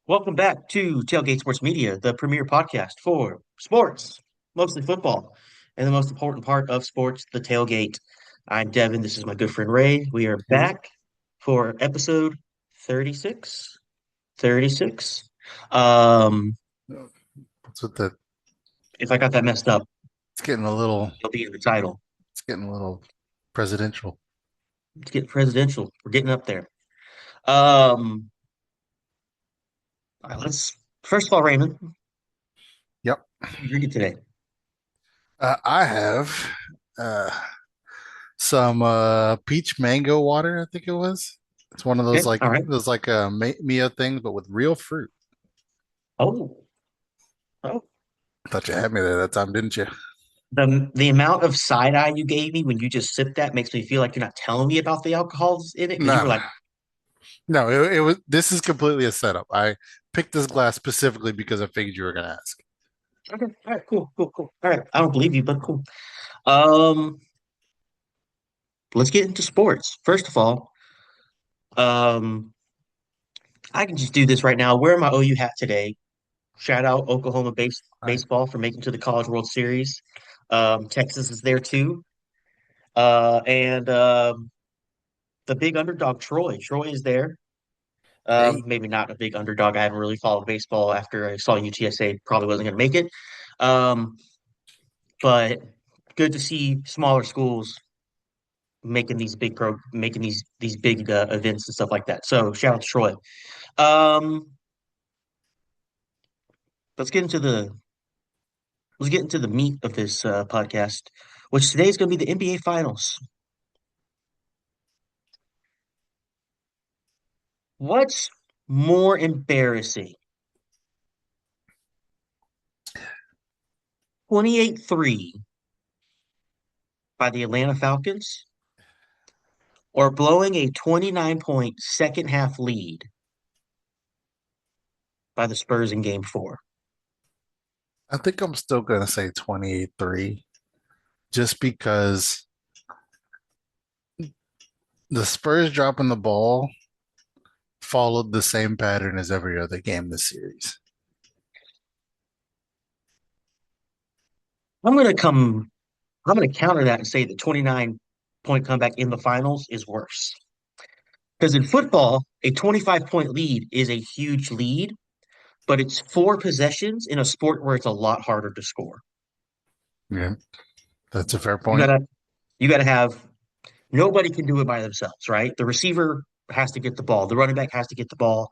Welcome back to Tailgate Sports Media, the premier podcast for sports, mostly football, and the most important part of sports, the tailgate. I'm Devin. This is my good friend Ray. We are Here back for episode 36. 36. Um, What's with the if I got that messed up, it's getting a little it'll be in the title. it's getting a little presidential. Let's get presidential. We're getting up there. Um, all right, let's first of all, Raymond, Yep. what are you drinking today? I have uh some peach mango water, I think it was. It's one of those Okay, like all right. those like Mio things, but with real fruit. Oh, oh. Thought you had me there that time, didn't you? The amount of side eye you gave me when you just sipped that makes me feel like you're not telling me about the alcohols in it because you were No, like, no, it was. This is completely a setup. I picked this glass specifically because I figured you were gonna ask. okay, all right, cool, cool, cool. All right, I don't believe you, but cool. Um, let's get into sports. First of all, um, I can just do this right now. Wearing my OU hat today. Shout out Oklahoma I, baseball for making to the College World Series. Texas is there too. And the big underdog Troy. Troy is there. hey, Maybe not a big underdog. I haven't really followed baseball after I saw UTSA probably wasn't going to make it. Um, but good to see smaller schools making these big events and stuff like that. So shout out to Troy. Um, let's get into the let's get into the meat of this podcast, which today is going to be the NBA Finals. What's more embarrassing, 28-3 by the Atlanta Falcons or blowing a 29-point second half lead by the Spurs in game four? I think I'm still gonna say 28-3, just because the Spurs dropping the ball followed the same pattern as every other game this series. I'm gonna come I'm gonna counter that and say the 29-point comeback in the finals is worse. Because in football, a 25-point lead is a huge lead, but it's four possessions in a sport where it's a lot harder to score. Yeah, that's a fair You point. gotta you gotta have nobody can do it by themselves, right? The receiver has to get the ball, the running back has to get the ball.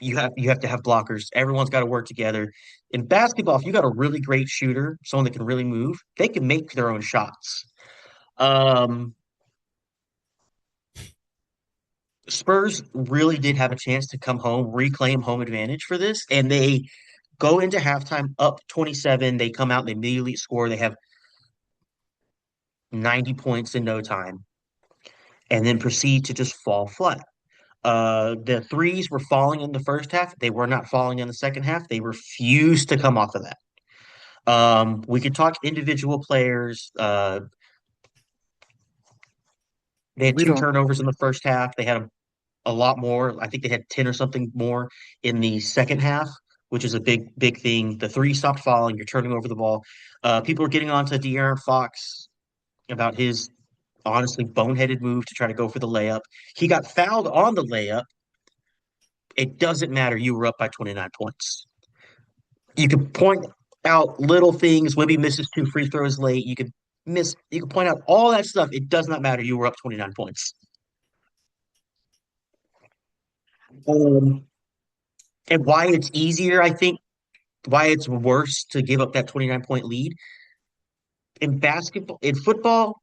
You have to have blockers. Everyone's got to work together. In basketball, if you got a really great shooter, someone that can really move, they can make their own shots. Um, Spurs really did have a chance to come home, reclaim home advantage for this, and they go into halftime up 27. They come out, they immediately score. They have 90 points in no time, and then proceed to just fall flat. The threes were falling in the first half. They were not falling in the second half. They refused to come off of that. We could talk individual players. They had We two don't. turnovers in the first half. They had a lot more. I think they had 10 or something more in the second half, which is a big thing. The three stopped falling. You're turning over the ball. People are getting on to De'Aaron Fox about his honestly boneheaded move to try to go for the layup. He got fouled on the layup. It doesn't matter. You were up by 29 points. You can point out little things. Wemby misses two free throws late. You can point out all that stuff. It does not matter. You were up 29 points. Um, and why it's easier, I think, why it's worse to give up that 29-point lead in football,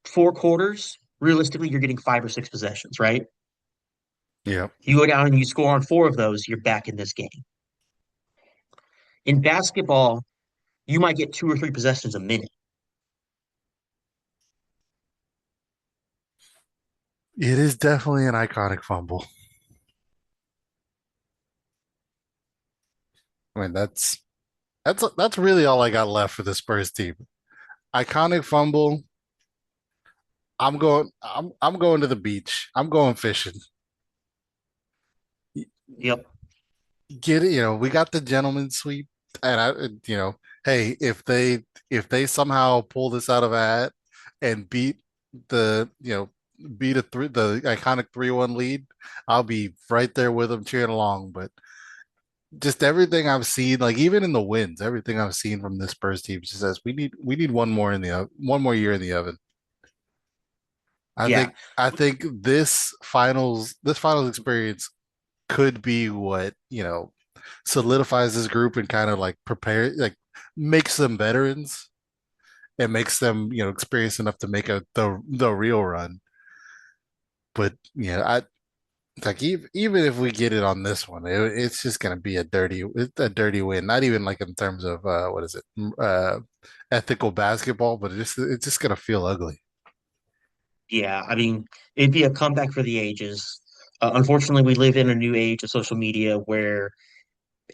four quarters, realistically, you're getting five or six possessions, right? Yeah, You go down and you score on four of those, you're back in this game. In basketball, you might get two or three possessions a minute. it is definitely an iconic fumble. I mean, that's really all I got left for the Spurs team. Iconic fumble. I'm going to the beach. I'm going fishing. Yep. Get it, we got the gentleman sweep, and hey, if they somehow pull this out of a hat and the you know beat the iconic 3-1 lead, I'll be right there with them cheering along. But just everything I've seen, like even in the wins, everything I've seen from this Spurs team just says we need one more year in the oven. I Yeah. think I think this finals experience could be what, solidifies this group and kind of like makes them veterans and makes them, experienced enough to make the real run. But I like even if we get it on this one, it's just gonna be a dirty win. Not even like in terms of what is it, ethical basketball, but it's just gonna feel ugly. Yeah. I mean, it'd be a comeback for the ages. Unfortunately, we live in a new age of social media where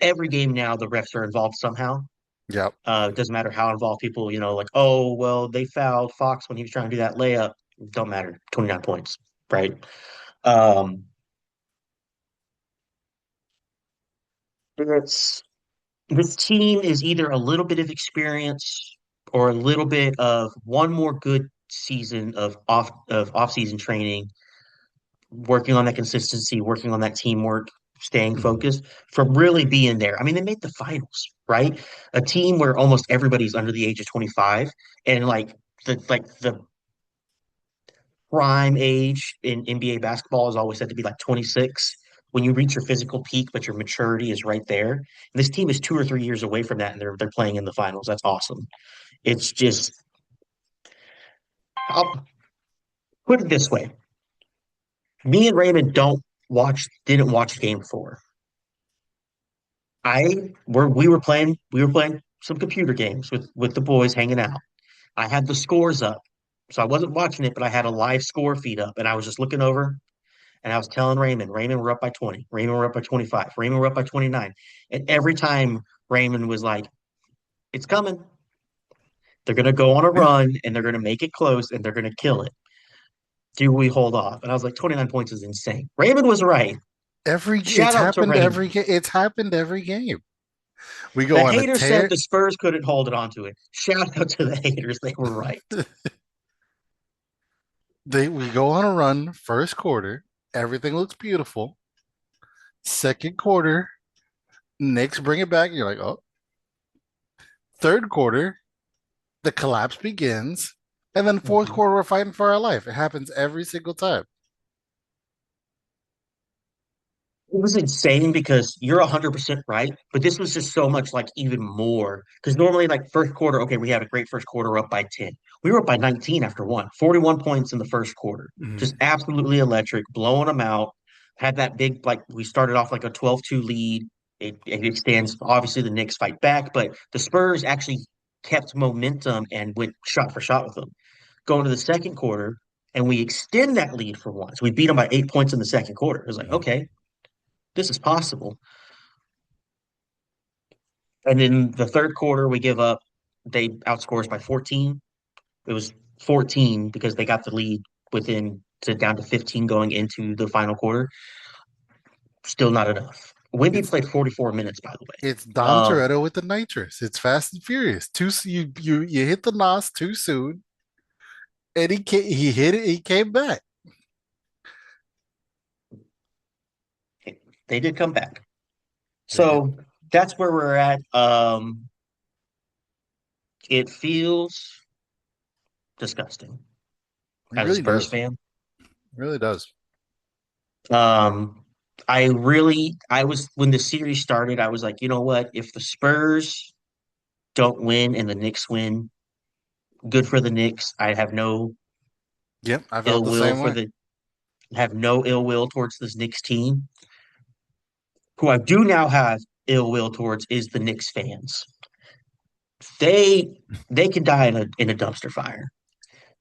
every game now the refs are involved somehow. Yep. It doesn't matter how involved people, like, oh, well, they fouled Fox when he was trying to do that layup. Don't matter. 29 points, right? Um, it's this team is either a little bit of experience or a little bit of one more good season of off-season training, working on that consistency, working on that teamwork, staying Mhm. focused from really being there. I mean, they made the finals, right? A team where almost everybody's under the age of 25 and like the prime age in NBA basketball is always said to be like 26 when you reach your physical peak, but your maturity is right there. And this team is 2 or 3 years away from that, and they're playing in the finals. That's awesome. It's just I'll put it this way: me and Raymond don't didn't watch game four. We were playing some computer games with the boys hanging out. I had the scores up, so I wasn't watching it, but I had a live score feed up, and I was just looking over. And I was telling Raymond, we're up by 20. Raymond, we're up by 25. Raymond, we're up by 29. And every time Raymond was like, it's coming. They're going to go on a run and they're going to make it close and they're going to kill it. Do we hold off? And I was like, 29 points is insane. Raymond was right. Shout out to Raymond. It's happened every game. We The go on a haters said tear. the Spurs couldn't hold it onto it. Shout out to the haters. They were right. We go on a run first quarter. Everything looks beautiful. Second quarter, Knicks bring it back. And you're like, oh. Third quarter, the collapse begins. And then fourth Mhm. quarter, we're fighting for our life. It happens every single time. It was insane because you're 100% right, but this was just so much like even more. Because normally, like first quarter, okay, we had a great first quarter up by 10. We were up by 19 after one, 41 points in the first quarter. Mhm. Just absolutely electric, blowing them out. Had that big, like, we started off like a 12-2 lead. It extends. Obviously, the Knicks fight back, but the Spurs actually kept momentum and went shot for shot with them. Going to the second quarter, and we extend that lead for once. We beat them by 8 points in the second quarter. It was like, Mhm. okay, this is possible. And then the third quarter, we give up. They outscore us by 14. It was 14 because they got the lead within to down to 15 going into the final quarter. Still not enough. Wendy It's played 44 minutes, by the way. it's Dom Toretto with the nitrous. It's Fast and Furious. You hit the nos too soon, and he hit it. He came back. They did come back. They did. So that's where we're at. It feels disgusting He as a really Spurs does. fan. Really does. Um, I was, when the series started, I was like, you know what? If the Spurs don't win and the Knicks win, good for the Knicks. I Yep, I felt ill the will same for way. the have no ill will towards this Knicks team. Who I do now have ill will towards is the Knicks fans. They they can die in a dumpster fire.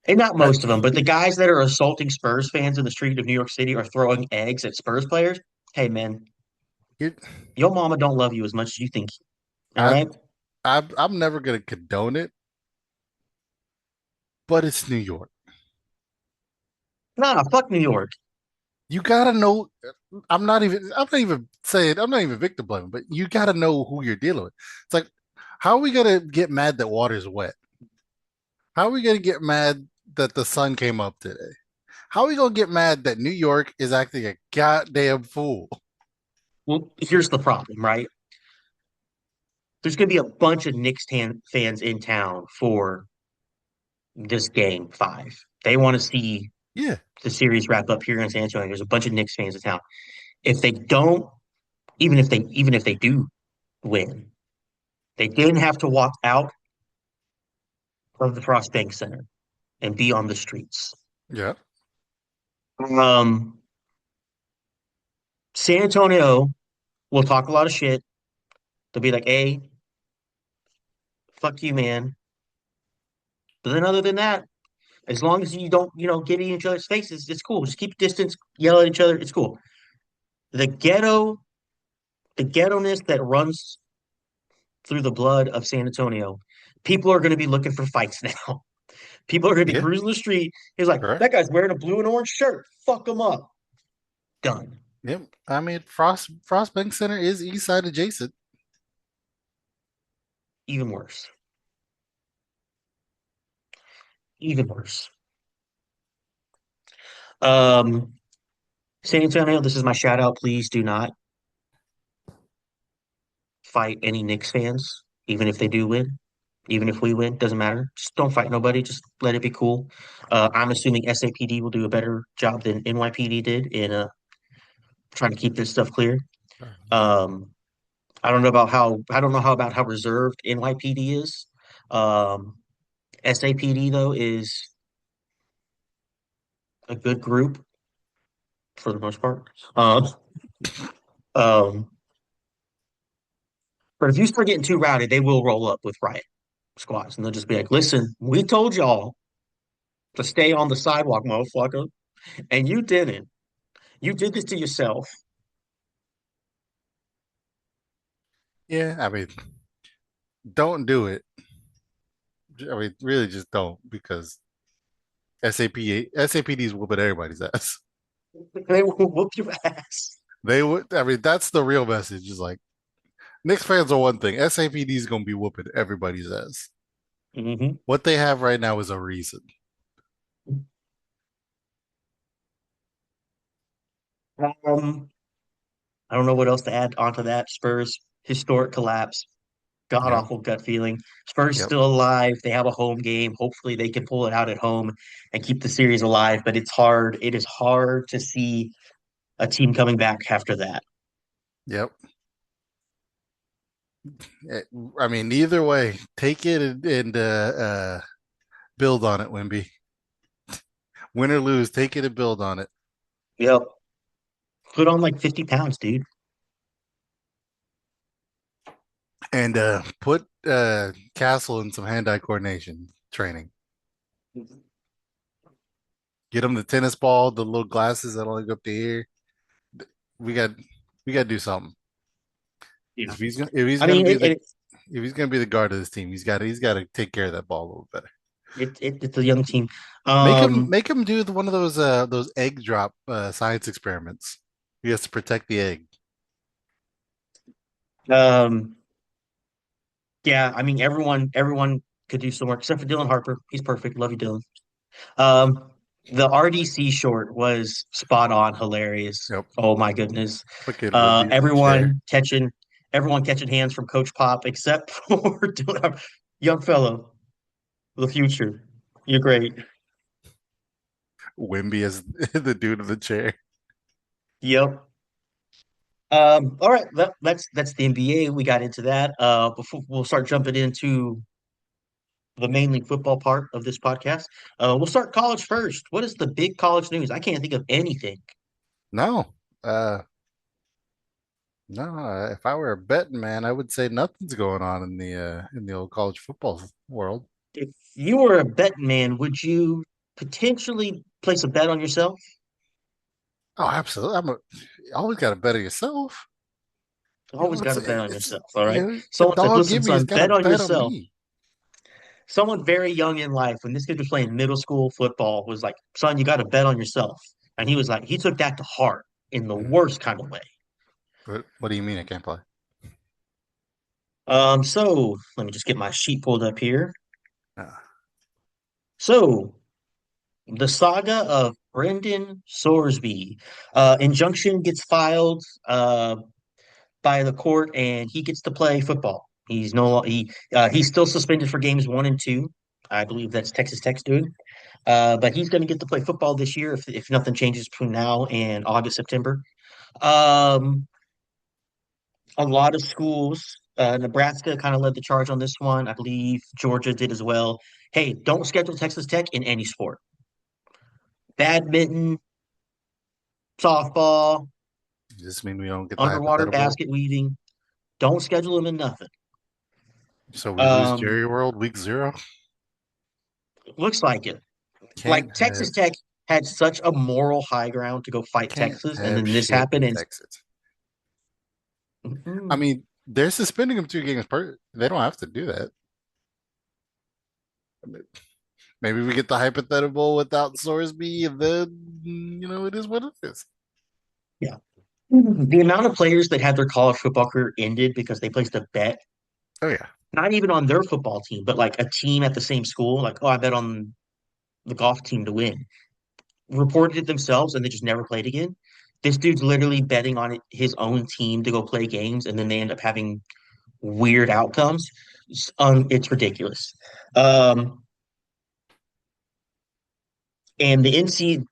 And not I, most of them, but the guys that are assaulting Spurs fans in the street of New York City are throwing eggs at Spurs players. Hey man, it, your mama don't love you as much as you think. All I, right? I'm never gonna condone it, but it's New York. Nah, fuck New York. You gotta know. I'm not even saying. I'm not even victim blaming, but you gotta know who you're dealing with. It's like, how are we gonna get mad that water's wet? How are we gonna get mad that the sun came up today? How are we gonna get mad that New York is acting a goddamn fool? Well, here's the problem, right? There's going to be a bunch of fans in town for this game five. They want to see Yeah, the series wrap up here in San Antonio. There's a bunch of Knicks fans in town. If they don't, even if they do win, they didn't have to walk out of the Frost Bank Center and be on the streets. yeah, Um, San Antonio will talk a lot of shit. They'll be like, "Hey, fuck you, man." But then, other than that, as long as you don't, get in each other's faces, it's cool. Just keep distance, yell at each other. It's cool. The ghetto, the ghetto-ness that runs through the blood of San Antonio, people are going to be looking for fights now. People are going to be yeah. cruising the street. He's like, Correct. that guy's wearing a blue and orange shirt. Fuck him up. Done. Yep. I mean, Frost Bank Center is East Side adjacent. Even worse. Even worse. Um, San Antonio, this is my shout out. Please do not fight any Knicks fans, even if they do win. Even if we win, doesn't matter. Just don't fight nobody. Just let it be cool. I'm assuming SAPD will do a better job than NYPD did in trying to keep this stuff clear. Um, I don't know how about how reserved NYPD is. Um, SAPD though is a good group for the most part. Um, but if you start getting too rowdy, they will roll up with riot squads and they'll just be like, "Listen, we told y'all to stay on the sidewalk, motherfucker, and you didn't. You did this to yourself." Yeah, I mean, don't do it. I mean, really, just don't because SAPD is whooping everybody's ass. They will whoop your ass. They would. I mean, that's the real message. Is like Knicks fans are one thing. SAPD is gonna be whooping everybody's ass. Hmm. What they have right now is a reason. Um, I don't know what else to add onto that. Spurs historic collapse. God Yep. awful gut feeling. Spurs Yep. still alive. They have a home game. Hopefully they can pull it out at home and keep the series alive. But it's hard. It is hard to see a team coming back after that. Yep. Eh, I mean, either way, take it and build on it, Wimby. Win or lose, take it and build on it, Yep. Put on like 50 pounds, dude. and put Castle in some hand-eye coordination training. Get him the tennis ball, the little glasses that only go up to here. We got we got to do something. Yeah. If he's I gonna mean, be the if he's gonna be the guard of this team, he's got to take care of that ball a little better. it's a young team. Make him Um, make him do one of those egg drop science experiments. He has to protect the egg. um, yeah, I mean, everyone could do some work except for Dylan Harper. He's perfect. Love you, Dylan. Um, the RDC short was spot on, hilarious. Yep. Oh my goodness. Fucking Uh, Wimby in the chair. everyone catching, everyone catching hands from Coach Pop except for young fellow, the future. You're great. Wimby is the dude in the chair. Yep. All right, that's the NBA. We got into that. Before we'll start jumping into the mainly football part of this podcast. We'll start college first. What is the big college news? I can't think of anything. No, uh, no. If I were a betting man, I would say nothing's going on in the old college football world. If you were a betting man, would you potentially place a bet on yourself? Oh, absolutely. You always got to bet on yourself. You You know, always got to bet on it's yourself. All right. the Someone said, dog "Listen, give me has son, got to bet on bet on yourself." me. Someone very young in life, when this kid was playing middle school football, was like, "Son, you got to bet on yourself." And he was like, he took that to heart in the Mhm. worst kind of way. What do you mean I can't play? So let me just get my sheet pulled up here. Uh, So the saga of Brendan Sorsby, injunction gets filed by the court, and he gets to play football. He's still suspended for games 1 and 2. I believe that's Texas Tech's doing. But he's going to get to play football this year if nothing changes between now and August, September. Um, a lot of schools, Nebraska kind of led the charge on this one. I believe Georgia did as well. Hey, don't schedule Texas Tech in any sport. Badminton, softball, does this mean we don't get the underwater hypothetical? basket weaving. Don't schedule them in nothing. So we lose Um, Jerry World week 0? looks like it. Can't Like have Texas Tech had such a moral high ground to go fight can't Texas, and have then this shit happened, in and Texas. I mm, mean, they're suspending him 2 games per. They don't have to do that. I mean, maybe we get the hypothetical without Sorsby, and then it is what it is. yeah. The amount of players that had their college football career ended because they placed a bet, Oh yeah, not even on their football team, but like a team at the same school, like, oh, I bet on the golf team to win, reported it themselves, and they just never played again. This dude's literally betting on his own team to go play games, and then they end up having weird outcomes. It's ridiculous. Um, and the NC,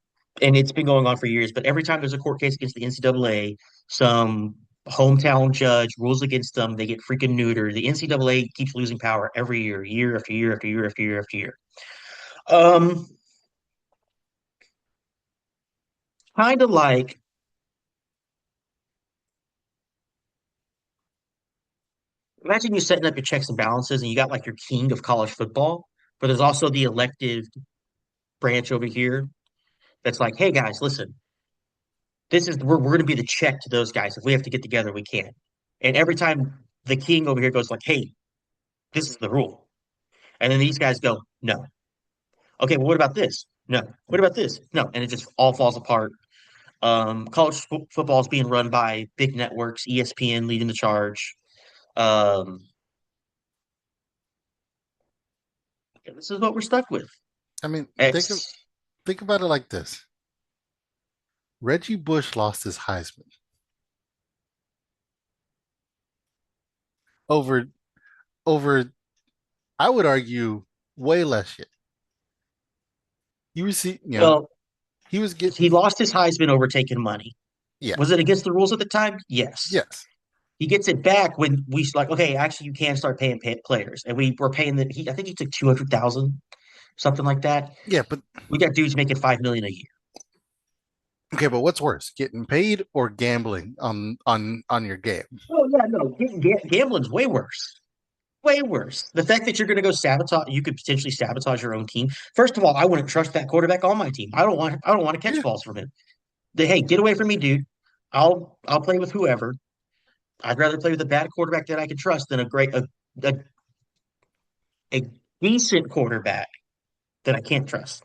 and it's been going on for years, but every time there's a court case against the NCAA, some hometown judge rules against them, they get freaking neutered. The NCAA keeps losing power every year, year after year after year after year after year. Um, kind of like imagine you setting up your checks and balances and you got like your king of college football, but there's also the elective branch over here that's like, hey guys, listen, we're going to be the check to those guys. If we have to get together, we can. And every time the king over here goes like, hey, this is the rule. And then these guys go, no. Okay, well, what about this? No. What about this? No. And it just all falls apart. Football is being run by big networks, ESPN leading the charge. Um, this is what we're stuck with. I mean, X. think about it like this: Reggie Bush lost his Heisman over over. I would argue way less shit. You see, Well, he was get he lost his Heisman over taking money. yeah, Was it against the rules at the time? Yes. yes, He gets it back when we like, okay, actually, you can start paying players, and we were paying the. I think he took 200,000, something like that. yeah, but We got dudes making 5 million a year. okay, but what's worse, getting paid or gambling on your game? Oh yeah, no, gambling's way worse. Way worse. The fact that you're going to go sabotage, you could potentially sabotage your own team. First of all, I wouldn't trust that quarterback on my team. I don't want to catch Yeah, balls from him. Hey, get away from me, dude. I'll play with whoever. I'd rather play with a bad quarterback that I can trust than a, a decent quarterback that I can't trust.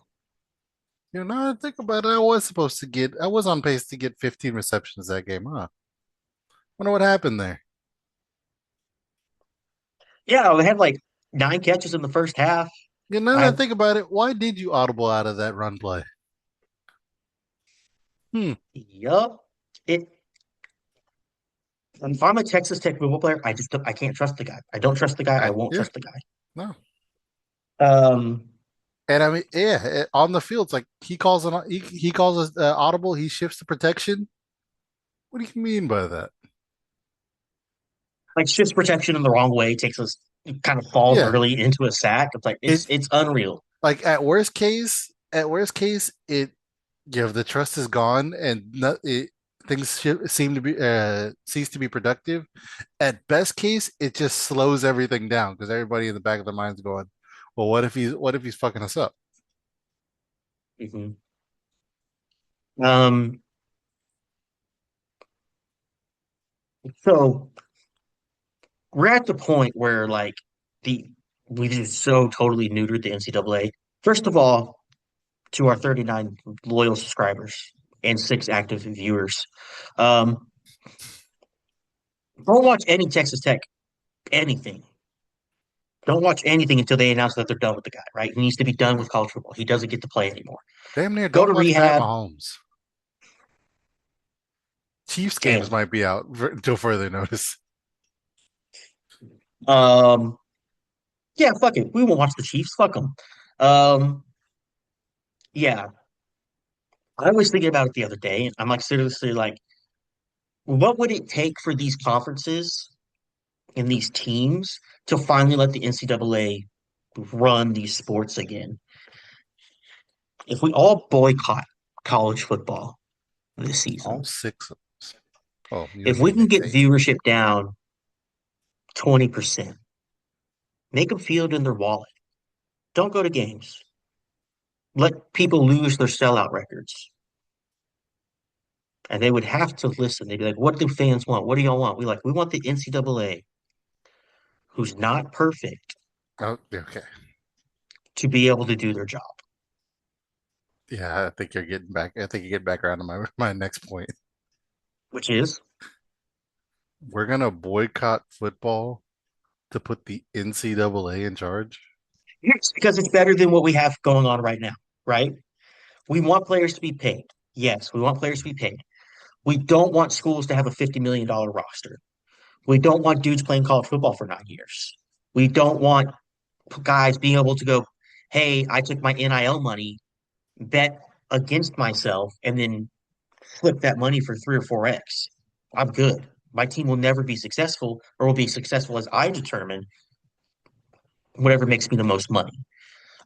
now that I think about it, I was on pace to get 15 receptions that game, huh? Wonder what happened there. Yeah, they had like 9 catches in the first half. Now that I I think about it, why did you audible out of that run play? Hmm. yup. It If I'm a Texas Tech football player, I can't trust the guy. I don't trust the guy. I won't Yeah, trust the guy. no. Um, And I mean, yeah, on the field, it's like he calls a audible. He shifts the protection. What do you mean by that? like shifts protection in the wrong way, takes us kind of falls Yeah, early into a sack. It's like it it's unreal. like at worst case, the trust is gone and things seem to be cease to be productive. At best case, it just slows everything down because everybody in the back of their minds going, "Well, what if he's fucking us up?" Mhm. Um, so we're at the point where like the we just so totally neutered the NCAA. First of all, to our 39 loyal subscribers. and 6 active viewers. Um, don't watch any Texas Tech anything. Don't watch anything until they announce that they're done with the guy, right? He needs to be done with college football. He doesn't get to play anymore. Damn near Go don't to watch Pat rehab. Mahomes. Chiefs games Damn. might be out until further notice. Um, yeah, fuck it. We won't watch the Chiefs. Fuck them. Yeah, I was thinking about it the other day. And I'm like seriously like, what would it take for these conferences and these teams to finally let the NCAA run these sports again? If we all boycott college football this All season, six of us. Oh, you if don't we mean can Nick get Saban. viewership down 20%, make them feel it in their wallet. Don't go to games. Let people lose their sellout records. And they would have to listen. They'd be like, what do fans want? What do y'all want? We want the NCAA, who's not perfect, Oh, okay. to be able to do their job, Yeah, I think you're getting back. I think you get back around to my next point. which is We're gonna boycott football to put the NCAA in charge. yes, because it's better than what we have going on right now, right? We want players to be paid. Yes, we want players to be paid. We don't want schools to have a $50 million roster. We don't want dudes playing college football for 9 years. We don't want guys being able to go, hey, I took my NIL money, bet against myself, and then flip that money for 3 or 4x. I'm good. My team will never be successful or will be successful as I determine whatever makes me the most money.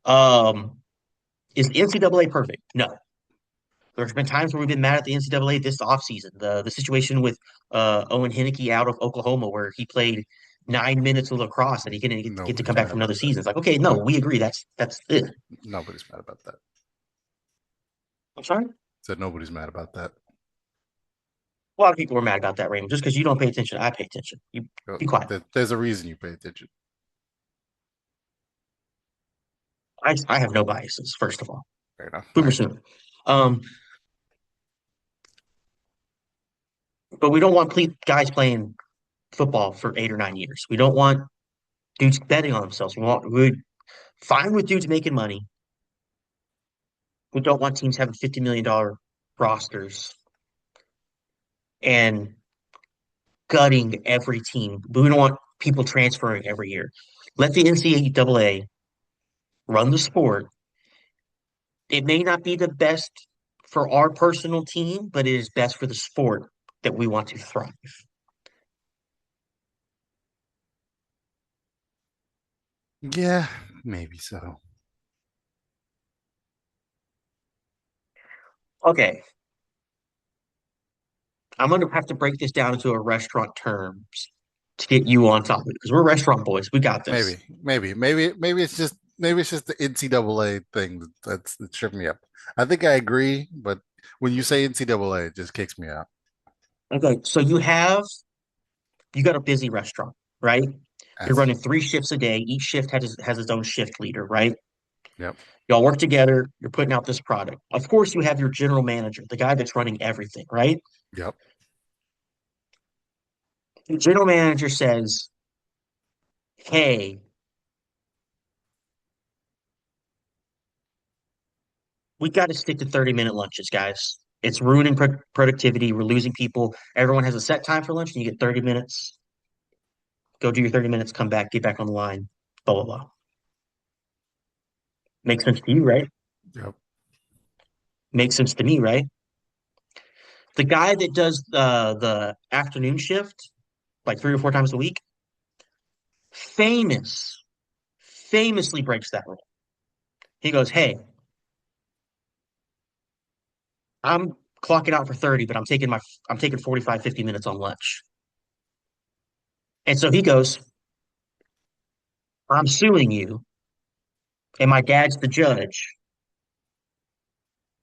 Um, is the NCAA perfect? No. There's been times where we've been mad at the NCAA this offseason. The situation with Owen Henneke out of Oklahoma, where he played 9 minutes of lacrosse and he couldn't get to come Nobody's back mad for another about that. season. It's like, okay, no, we agree. That's it. Nobody's mad about that. I'm sorry. Said nobody's mad about that. A lot of people were mad about that, Raymond. Just because you don't pay attention, I pay attention. You be quiet. There's a reason you pay attention. I have no biases, first of all. Fair enough. All Boomer right. sooner. Um, but we don't want guys playing football for 8 or 9 years. We don't want dudes betting on themselves. We're fine with dudes making money. We don't want teams having $50 million rosters and gutting every team. But we don't want people transferring every year. Let the NCAA run the sport. It may not be the best for our personal team, but it is best for the sport that we want to thrive. Yeah, maybe so. Okay, I'm going to have to break this down into a restaurant terms to get you on top of it because we're restaurant boys. We got this. Maybe it's just the NCAA thing that's tripping me up. I think I agree, but when you say NCAA, it just kicks me out. Okay, so you got a busy restaurant, right? You're As running 3 shifts a day. Each shift has its own shift leader, right? yep, Y'all work together. You're putting out this product. Of course, you have your general manager, the guy that's running everything, right? yep. The general manager says, "Hey, we got to stick to 30-minute lunches, guys. It's ruining productivity. We're losing people. Everyone has a set time for lunch, and you get 30 minutes. Go do your 30 minutes, come back, get back on the line, blah, blah, blah." Makes sense to you, right? Yep. Makes sense to me, right? The guy that does the afternoon shift, like 3 or 4 times a week, famous, famously breaks that rule. He goes, "Hey, I'm clocking out for 30, but I'm taking 45, 50 minutes on lunch." And so he goes, "I'm suing you, and my dad's the judge.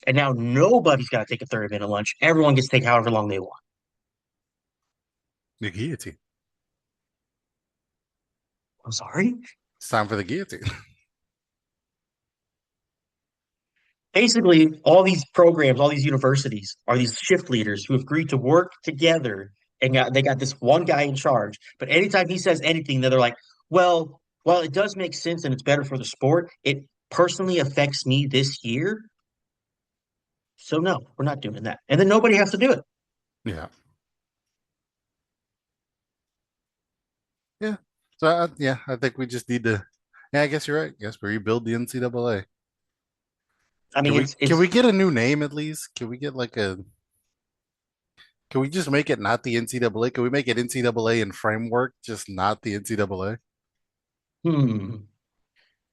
And now nobody's got to take a 30-minute lunch. Everyone gets to take however long they want." The guillotine. I'm sorry. It's time for the guillotine. basically all these programs, all these universities are these shift leaders who have agreed to work together and they got this one guy in charge. But anytime he says anything, they're like, well, while it does make sense and it's better for the sport, it personally affects me this year. So no, we're not doing that. And then nobody has to do it. Yeah. Yeah. So yeah, I think we just need to. Yeah, I guess you're right. Yes, we rebuild the NCAA. I Can mean, we can we get a new name at least? Can we get like a can we just make it not the NCAA? Can we make it NCAA and framework, just not the NCAA? hmm.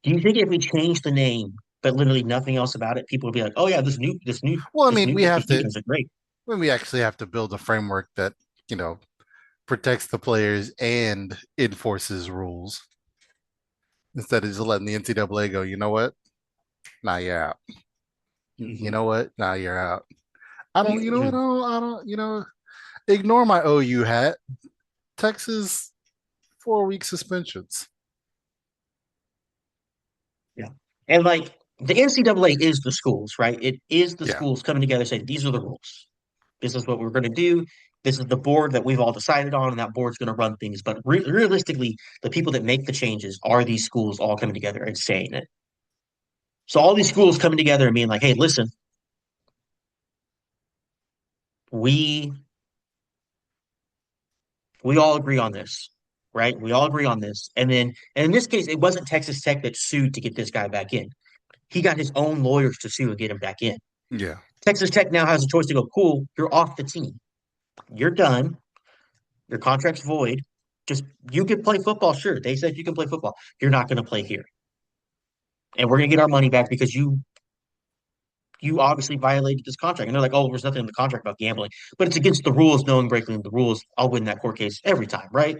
Do you think if we change the name, but literally nothing else about it, people will be like, "Oh yeah, Well, I this mean, new we have these new to guys are great." when we actually have to build a framework that, you know, protects the players and enforces rules instead of just letting the NCAA go, you know what? Nah, you're out. You Mhm. know what? Nah, you're out. I don't, you know what? Ignore my OU hat. Texas 4 week suspensions. Yeah. And like the NCAA is the schools, right? It is the Yeah. schools coming together saying, these are the rules. This is what we're going to do. This is the board that we've all decided on, and that board's going to run things. But realistically, the people that make the changes are these schools all coming together and saying it. So all these schools coming together and being like, hey, listen, we we all agree on this, right? We all agree on this. And in this case, it wasn't Texas Tech that sued to get this guy back in. He got his own lawyers to sue and get him back in. Yeah. Texas Tech now has a choice to go, cool, you're off the team. You're done. Your contract's void. Just you can play football, sure. They said you can play football. You're not going to play here. And we're going to get our money back because you obviously violated this contract. And they're like, oh, there's nothing in the contract about gambling. But it's against the rules, knowing breaking the rules. I'll win that court case every time, right?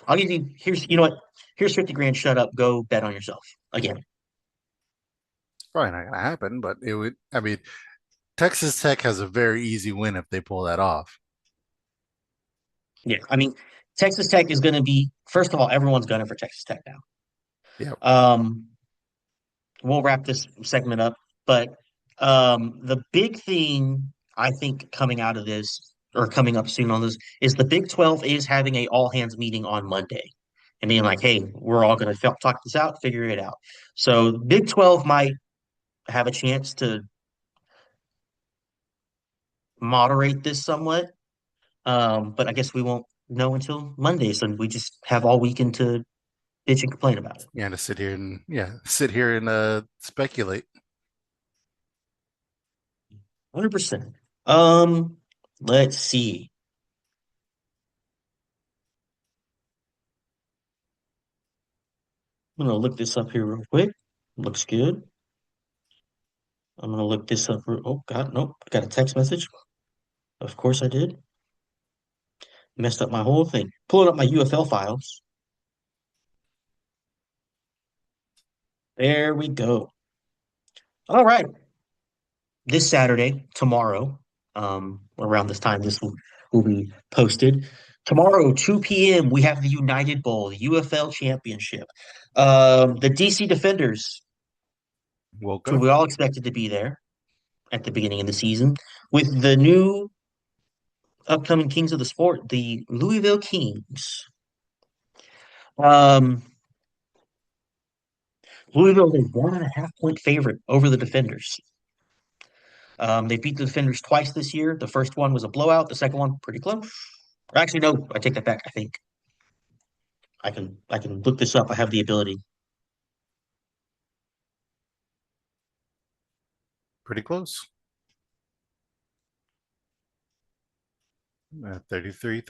I'll give you here's you know what? Here's 50 grand, shut up, go bet on yourself. Again. Probably not gonna happen, but it would. I mean, Texas Tech has a very easy win if they pull that off. Yeah. I mean, Texas Tech is gonna be, first of all, everyone's gunning for Texas Tech now. Yep. Um, we'll wrap this segment up. But the big thing I think coming out of this or coming up soon on this is the Big 12 is having a all hands meeting on Monday and being like, hey, we're all going to talk this out, figure it out. So Big 12 might have a chance to moderate this somewhat. But I guess we won't know until Monday. So we just have all weekend to bitch and complain about it. Yeah, to sit here and sit here and speculate. 100%. Um, let's see. I'm gonna look this up here real quick. Looks good. I'm gonna look this up. Oh God, nope. I got a text message. Of course I did. Messed up my whole thing. Pulling up my UFL files. There we go. All right. This Saturday, tomorrow, around this time, will be posted. Tomorrow, 2 p.m., we have the United Bowl, the UFL Championship. The DC Defenders, We'll who go. we all expected to be there at the beginning of the season, with the new upcoming kings of the sport, the Louisville Kings. Um, Louisville is a 1.5 point favorite over the Defenders. They beat the Defenders twice this year. The first one was a blowout. The second one, pretty close. Or actually, no, I take that back. I think I can look this up. I have the ability. Pretty close. First 33.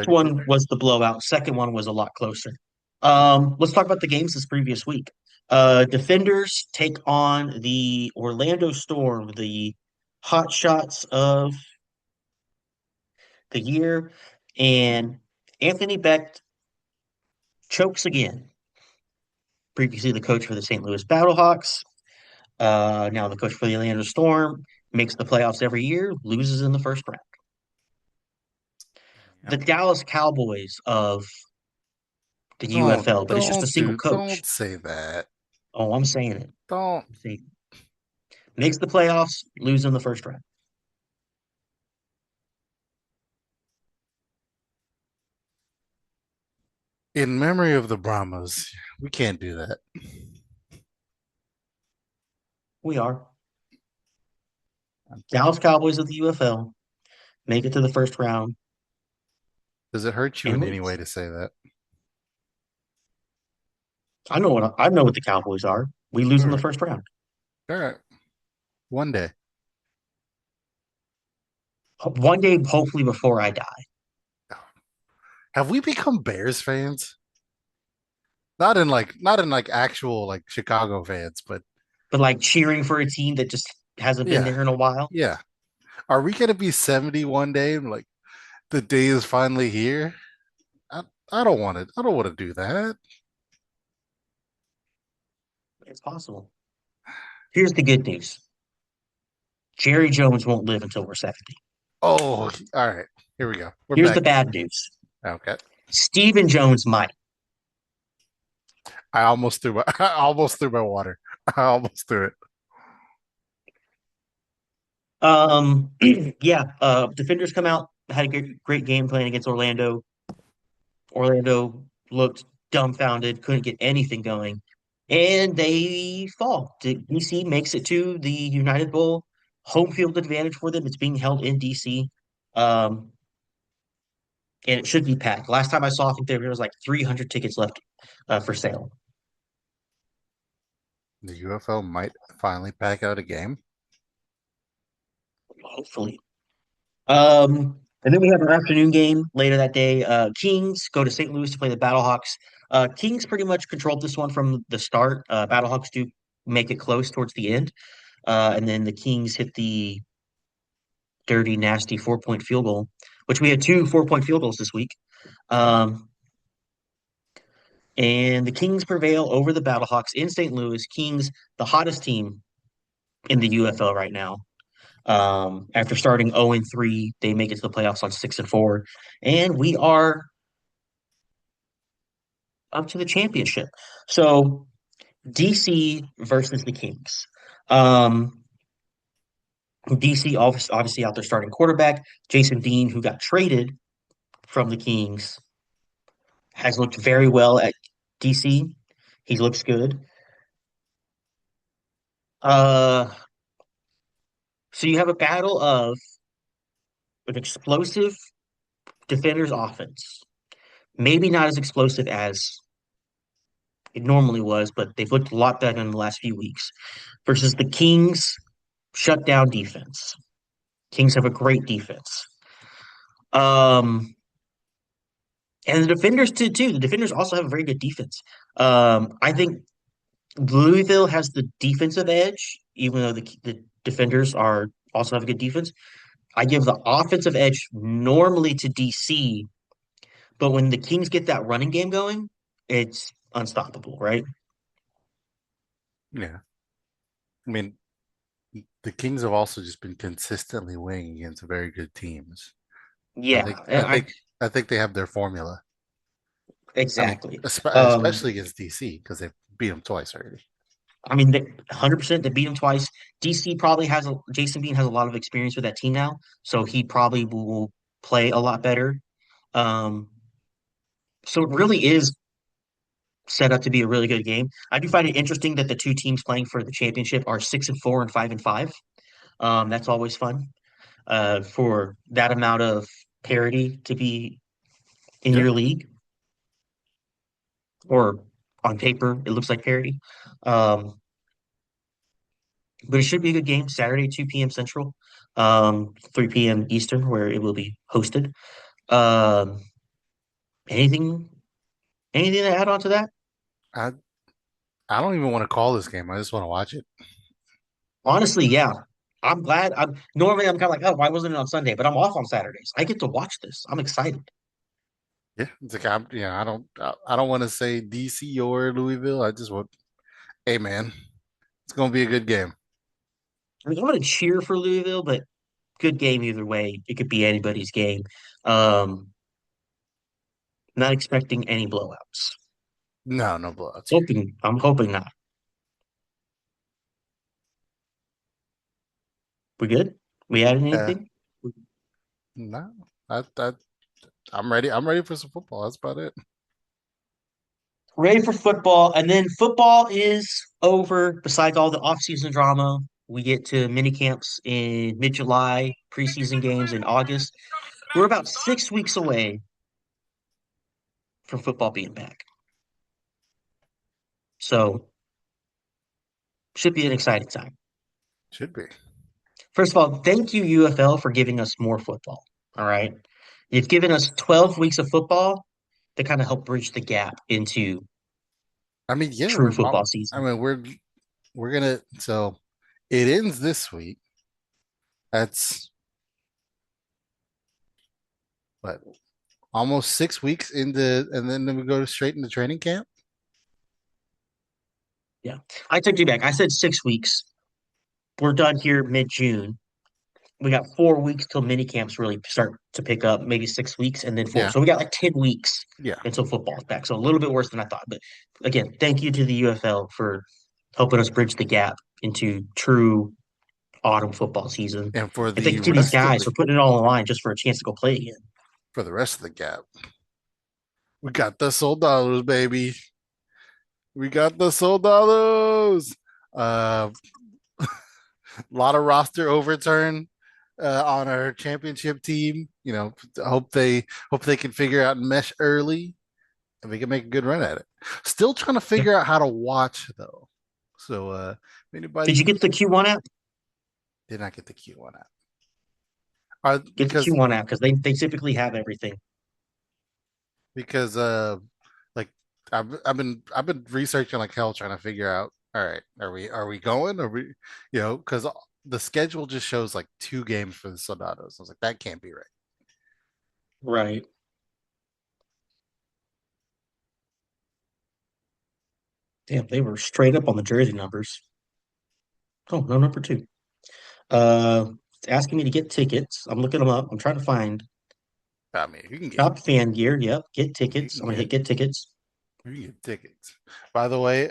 one was the blowout. Second one was a lot closer. Let's talk about the games this previous week. Defenders take on the Orlando Storm, the hot shots of the year, and Anthony Beck chokes again. Previously the coach for the St. Louis Battlehawks, now the coach for the Orlando Storm, makes the playoffs every year, loses in the first round. The Yep. Dallas Cowboys of the Don't UFL, but it's just a don't single do don't coach. say that. Oh, I'm saying it. Don't. I'm saying it. Makes the playoffs, lose in the first round. In memory of the Brahmas, we can't do that. We are. Dallas Cowboys of the UFL make it to the first round Does it hurt you and in any lose. way to say that? I know what the Cowboys are. We lose All in the right. first round. All right. One day. One day, hopefully before I die. Have we become Bears fans? Not in like actual like Chicago fans, but But like cheering for a team that just hasn't been yeah. there in a while, Yeah. Are we gonna be 70 one day and like the day is finally here? I, I don't want to. I don't want to do that. it's possible. Here's the good news. Jerry Jones won't live until we're 70. Oh, all right. Here we go. We're Here's the back. bad news. Okay. Stephen Jones might. I almost threw my I almost threw my water. I almost threw it. Yeah, defenders come out, had a great game plan against Orlando. Orlando looked dumbfounded, couldn't get anything going, and they fall. DC makes it to the United Bowl. Home field advantage for them. It's being held in DC, um, and it should be packed. Last time I saw, I think there was like 300 tickets left for sale. The UFO might finally pack out a game. Hopefully. And then we have our afternoon game later that day. Kings go to St. Louis to play the Battlehawks. Kings pretty much controlled this one from the start. Battlehawks do make it close towards the end. And then the Kings hit the dirty, nasty 4-point field goal, which we had two 4-point field goals this week. Um, and the Kings prevail over the Battlehawks in St. Louis. Kings, the hottest team in the UFL right now. After starting 0-3, they make it to the playoffs on 6-4. And we are up to the championship. So DC versus the Kings. Um, DC obviously out there starting quarterback. Jason Dean, who got traded from the Kings, has looked very well at DC. He looks good. Uh, so you have a battle of an explosive defender's offense. Maybe not as explosive as it normally was, but they've looked a lot better in the last few weeks. Versus the Kings' shutdown defense. Kings have a great defense. Um, and the defenders too. The defenders also have a very good defense. I think Louisville has the defensive edge, even though the defenders are also have a good defense. I give the offensive edge normally to DC, but when the Kings get that running game going, it's unstoppable, right? Yeah. I mean, the Kings have also just been consistently winning against very good teams. I Yeah, think I I think I think they have their formula. I mean, exactly. especially against DC because they've beat them twice already. I mean, 100% they beat them twice. DC probably has Jason Bean has a lot of experience with that team now, so he probably will play a lot better. Um, so it really is set up to be a really good game. I do find it interesting that the two teams playing for the championship are 6-4 and 5-5. That's always fun. For that amount of parity to be in Yeah. your league, or on paper, it looks like parity. Um, but it should be a good game Saturday, 2 p.m. Central, 3 p.m. Eastern, where it will be hosted. Um, anything, anything to add on to that? I I don't even want to call this game. I just want to watch it. Honestly, yeah. I'm glad. I'm kind of like, oh, why wasn't it on Sunday? But I'm off on Saturdays. I get to watch this. I'm excited. Yeah, it's like I don't want to say DC or Louisville. I just want, hey man, it's gonna be a good game. I mean, I'm going to cheer for Louisville, but good game either way. It could be anybody's game. Um, not expecting any blowouts. No, no blowouts here. I'm hoping not. We good? We added Uh, anything? no, I I'm ready. I'm ready for some football. That's about it. Ready for football. And then football is over. Besides all the off-season drama, we get to mini camps in mid-July, preseason games in August. We're about 6 weeks away from football being back. So should be an exciting time. Should be. First of all, thank you, UFL, for giving us more football. All right. You've given us 12 weeks of football to kind of help bridge the gap into I mean, yeah, true I football I season. mean, we're gonna so it ends this week. That's what almost 6 weeks into, and then we go straight into training camp. Yeah. I took you back. I said 6 weeks. We're done here mid-June. We got 4 weeks till mini camps really start to pick up, maybe 6 weeks, and then four. Yeah, So we got like 10 weeks yeah, until football's back. So a little bit worse than I thought. But again, thank you to the UFL for helping us bridge the gap into true autumn football season. and for And the thank you to these rest of guys for putting it all on the line just for a chance to go play again. the rest of the gap, we got the soldados, baby. We got the soldados. A lot of roster overturn on our championship team. Hope they can figure out mesh early and we can make a good run at it. Still trying to Yeah. figure out how to watch though. So if Did you anybody get the Q1 app? did not get the Q1 app. Get the Because Q1 app because they typically have everything. because like I've been researching like hell trying to figure out, all right, are we going? Are we, because the schedule just shows like 2 games for the Soldados. I was like, that can't be right. Right. Damn, they were straight up on the jersey numbers. Oh, no, number two. It's asking me to get tickets. I'm looking them up. I'm trying to find I mean, you can get shop fan gear. Yep, get you tickets. can I'm gonna hit get get tickets. you can get tickets. By the way,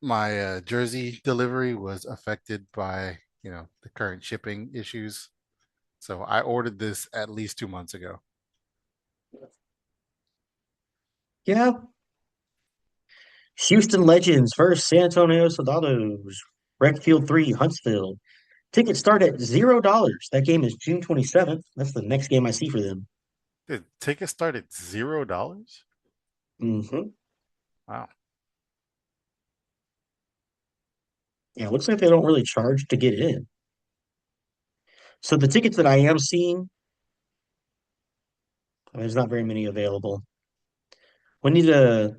my jersey delivery was affected by the current shipping issues. So I ordered this at least 2 months ago. Yeah, Houston Legends versus San Antonio Soldados. Rec Field 3, Huntsville. Tickets start at $0. That game is June 27th. That's the next game I see for them. The tickets start at $0. Hmm. Wow. Yeah, it looks like they don't really charge to get in. So the tickets that I am seeing, there's not very many available. We need to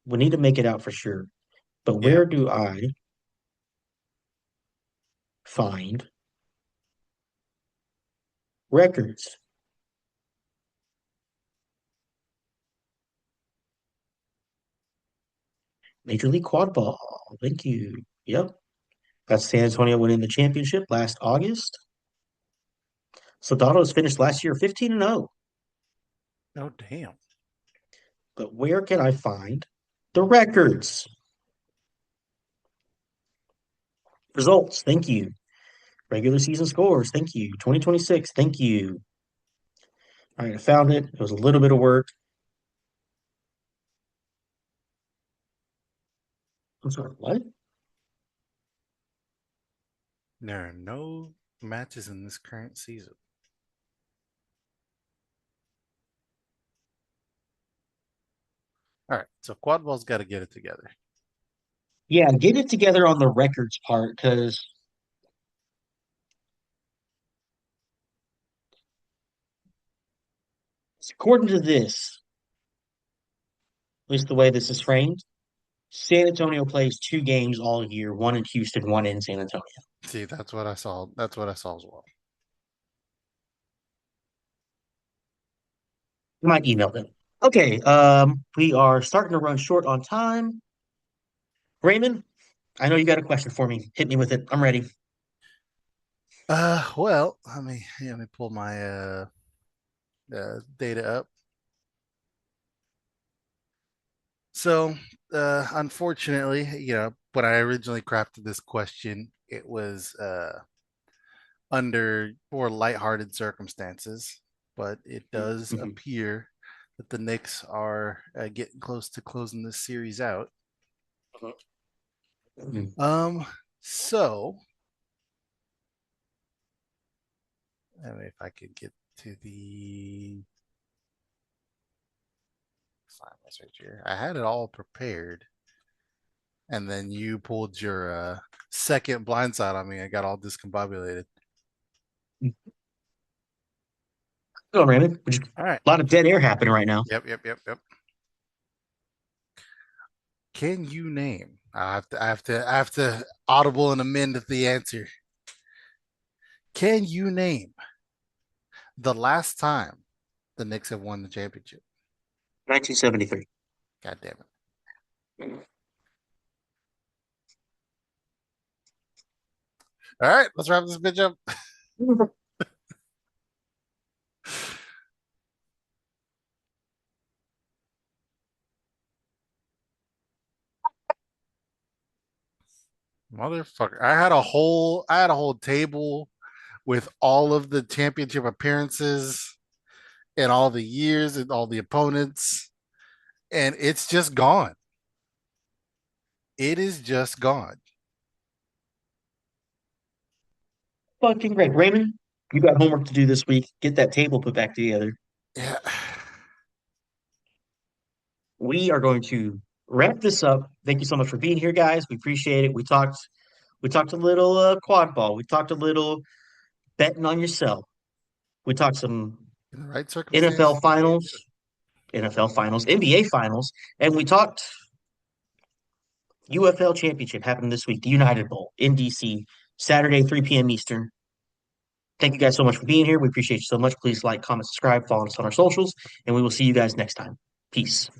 we need to make it out for sure. But Yeah. where do I find records? Major League Quad Ball. Thank you. Yep. That's San Antonio winning the championship last August. Soldados finished last year 15 and 0. Oh damn. But where can I find the records? Results. Thank you. Regular season scores. Thank you. 2026. Thank you. All right, I found it. It was a little bit of work. I'm sorry, what? There are no matches in this current season. All right, so quad ball's got to get it together. Yeah, get it together on the records part because according to this, at least the way this is framed, San Antonio plays 2 games all year, one in Houston, one in San Antonio. See, that's what I saw. That's what I saw as well. You might email them. Okay, we are starting to run short on time. Raymond, I know you got a question for me. Hit me with it. I'm ready. Well, let me pull my data up. So, unfortunately, when I originally crafted this question, it was under more lighthearted circumstances, but it does Mhm. appear that the Knicks are getting close to closing this series out. Mhm. Um, so I mean, if I could get to the finals right here, I had it all prepared, and then you pulled your second blindside on me. I got all discombobulated. Go, Raymond. Just All right. a lot of dead air happening right now. Yep, yep, yep, yep. Can you name? I have to audible and amend the answer. Can you name the last time the Knicks have won the championship? 1973. God damn it. All right, let's wrap this bitch up. Motherfucker. I had a whole table with all of the championship appearances and all the years and all the opponents, and it's just gone. It is just gone. Fucking great. Raymond, you got homework to do this week. Get that table put back together. Yeah. We are going to wrap this up. Thank you so much for being here, guys. We appreciate it. We talked a little quad ball. We talked a little betting on yourself. We talked some In the right NFL circumstances, you can't finals, do it. NFL finals, NBA finals, and we talked UFL championship happening this week, the United Bowl in DC, Saturday, 3 p.m. Eastern. Thank you guys so much for being here. We appreciate you so much. Please like, comment, subscribe, follow us on our socials, and we will see you guys next time. Peace.